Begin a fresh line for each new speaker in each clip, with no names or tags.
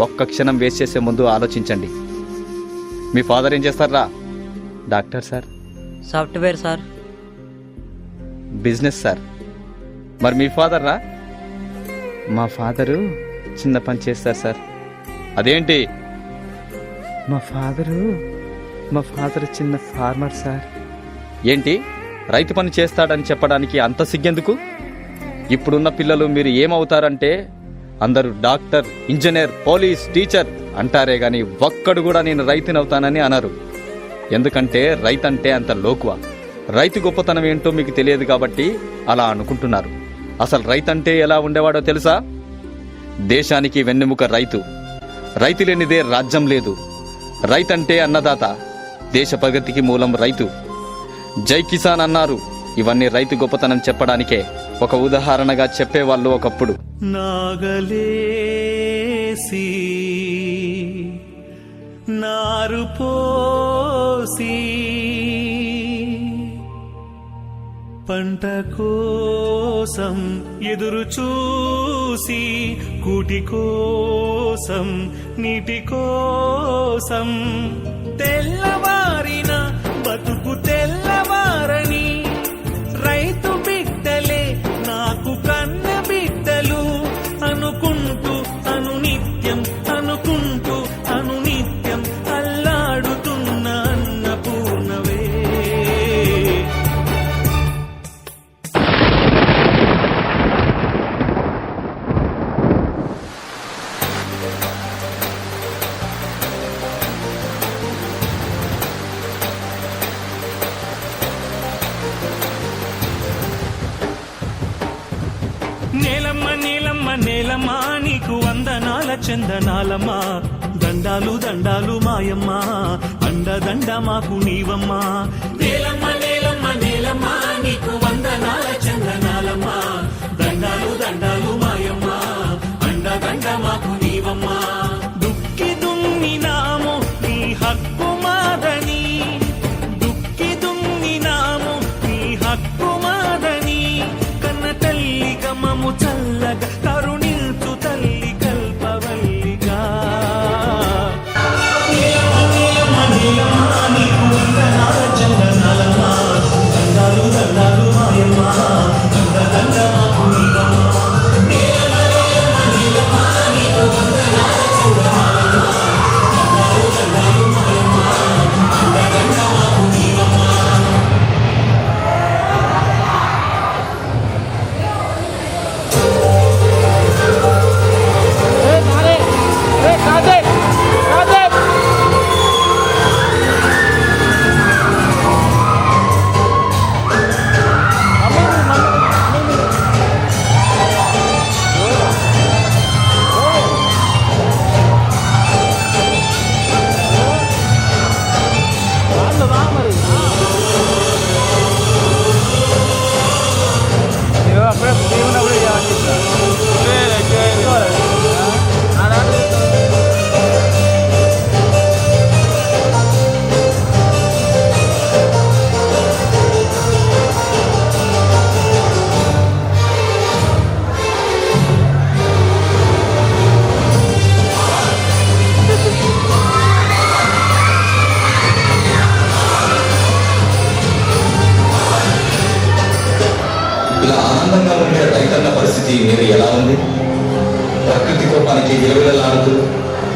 ఒక్క క్షణం వేస్ట్ చేసే ముందు ఆలోచించండి. మీ ఫాదర్ ఏం చేస్తారా? Doctor sir.
Software sir.
Business sir. మరి మీ ఫాదర్ రా? మా ఫాదరు చిన్న పని చేస్తారు సార్. అదేంటి? మా ఫాదరు చిన్న ఫార్మర్ సార్. ఏంటి, రైతు పని చేస్తాడని చెప్పడానికి అంత సిగ్గెందుకు? ఇప్పుడున్న పిల్లలు మీరు ఏమవుతారంటే అందరూ డాక్టర్, ఇంజనీర్, పోలీస్, టీచర్ అంటారే గాని ఒక్కడు కూడా నేను రైతునవుతానని అనరు. ఎందుకంటే రైతంటే అంత లోకువ. రైతు గొప్పతనం ఏంటో మీకు తెలియదు కాబట్టి అలా అనుకుంటున్నారు. అసలు రైతంటే ఎలా ఉండేవాడో తెలుసా? దేశానికి వెన్నెముక రైతు. రైతు లేనిదే రాజ్యం లేదు. రైతంటే అన్నదాత. దేశ ప్రగతికి మూలం రైతు. జై కిసాన్ అన్నారు. ఇవన్నీ రైతు గొప్పతనం చెప్పడానికే ఒక ఉదాహరణగా చెప్పేవాళ్ళు ఒకప్పుడు.
నాగలేసి నారు పోసి పంట కోసం ఎదురు చూసి కూటి కోసం నీటి కోసం తెల్లవారిన బతుకు తెల్లవారని రైతు బిడ్డలే నాకు కన్న బిడ్డలు అనుకుంటూ అనునిత్యం అల్లాడుతున్న అన్నపూర్ణవే. నేలమ్మ నేలమ్మ నేలమ్మ నీకు వందనాల చందనాలమ్మా. దండాలు దండాలు మాయమ్మ, అండదండ మాకు నీవమ్మా. నేలమ్మ నేలమ్మ నేలమ్మ నీకు వందనాల చందనాలమ్మా. దండాలు దండాలు మాయమ్మ, అండదండ మాకు నీవమ్మా. దుక్కి దున్నినాము నీ హక్కు మాదని, దుక్కి దున్నినాము నీ హక్కు మాదని, కన్న తల్లి గమము చల్లగా కరుణించు తల్లి కల్పవల్లిగా. దండాలు దండాలు మాయమ్మ, దండ మాకు నీవమ్మా.
ఇలా ఆనందంగా ఉండే రైతన్న పరిస్థితి మీద ఎలా ఉంది? ప్రకృతి కోపానికి విలువలాడుతూ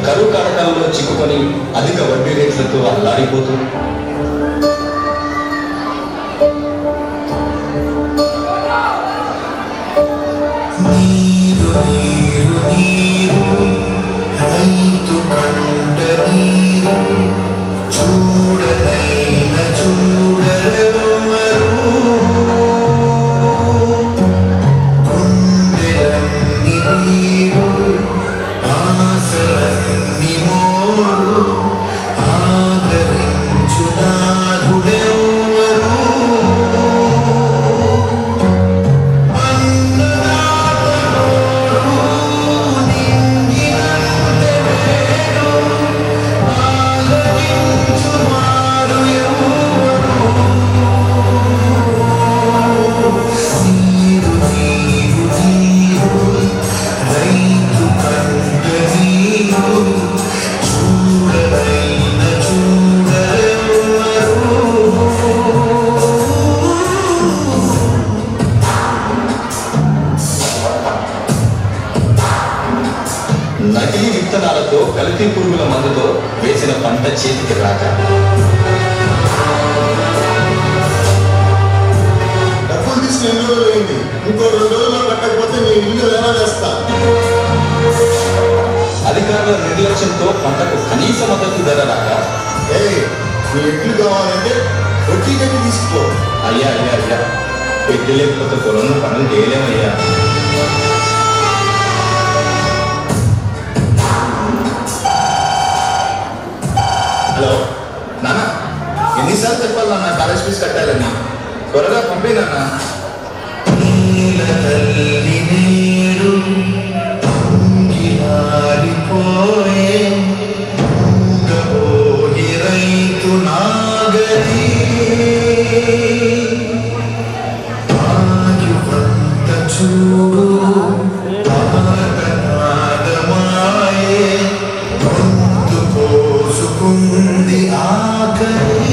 కరువు కాటకాలలో చిక్కుకొని అధిక వడ్డీ రేట్లతో అల్లాడిపోతూ
రైతు కంట నీరు
విత్తనాలతో కల్తీ పురుగుల మందుతో వేసిన పంట చేతికి రాక
డబ్బులు తీసుకుని 2 రోజులు అయింది. ఇంకో 2 రోజుల్లో కట్టకపోతే నీ ఇల్లు ఎలా చేస్తా?
అధికారుల నిర్లక్ష్యంతో పంటకు కనీస మద్దతు ధర రాక
నీ ఎట్లు కావాలంటే వడ్డీ కట్టి తీసుకో.
అయ్యా పెట్టి లేకపోతే పొలంలో పనులు చేయలేమయ్యా. హలో నాన్న, ఎన్నిసార్లు చెప్పాలి నాన్న కాలేజ్ ఫీజు కట్టాలని? త్వరగా పంపేనన్నా.
రైతు నాగరి చూడు కోసుకుంది ఆకలి.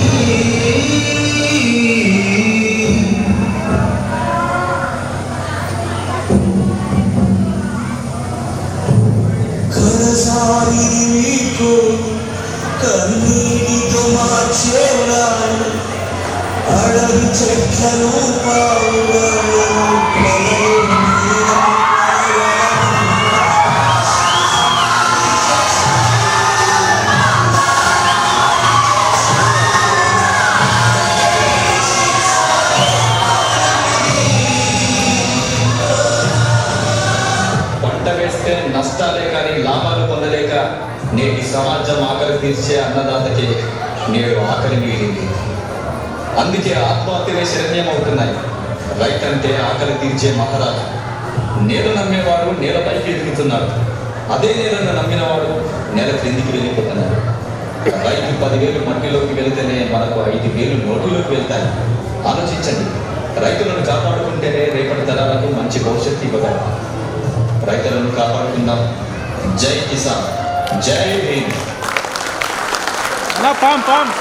కరసారి నీకు కన్నీటితో మార్చేవాడు అడవి చెట్లను
పంట వేస్తే నష్టాలే కానీ లాభాలు పొందలేక నేటి సమాజం ఆకలి తీర్చే అన్నదాతకి నేడు ఆకలి మిగిలింది. అందుకే ఆత్మహత్యలే శరణ్యం అవుతున్నాయి. రైతంటే ఆకలి తీర్చే మహారాజు. నేల నమ్మేవాడు నేలపైకి ఎదుగుతున్నాడు. అదే నేలను నమ్మినవాడు నేల క్రిందికి వెళ్ళిపోతున్నాడు. రైతు 10,000 మట్టిలోకి వెళితేనే మనకు 5,000 నోటిలోకి వెళ్తాయి. ఆలోచించండి. రైతులను కాపాడుకుంటేనే రేపటి తరాలకు మంచి భవిష్యత్తు ఇవ్వగలం. రైతులను కాపాడుకుందాం. జై కిసాన్, జై భీమ్.
పామ్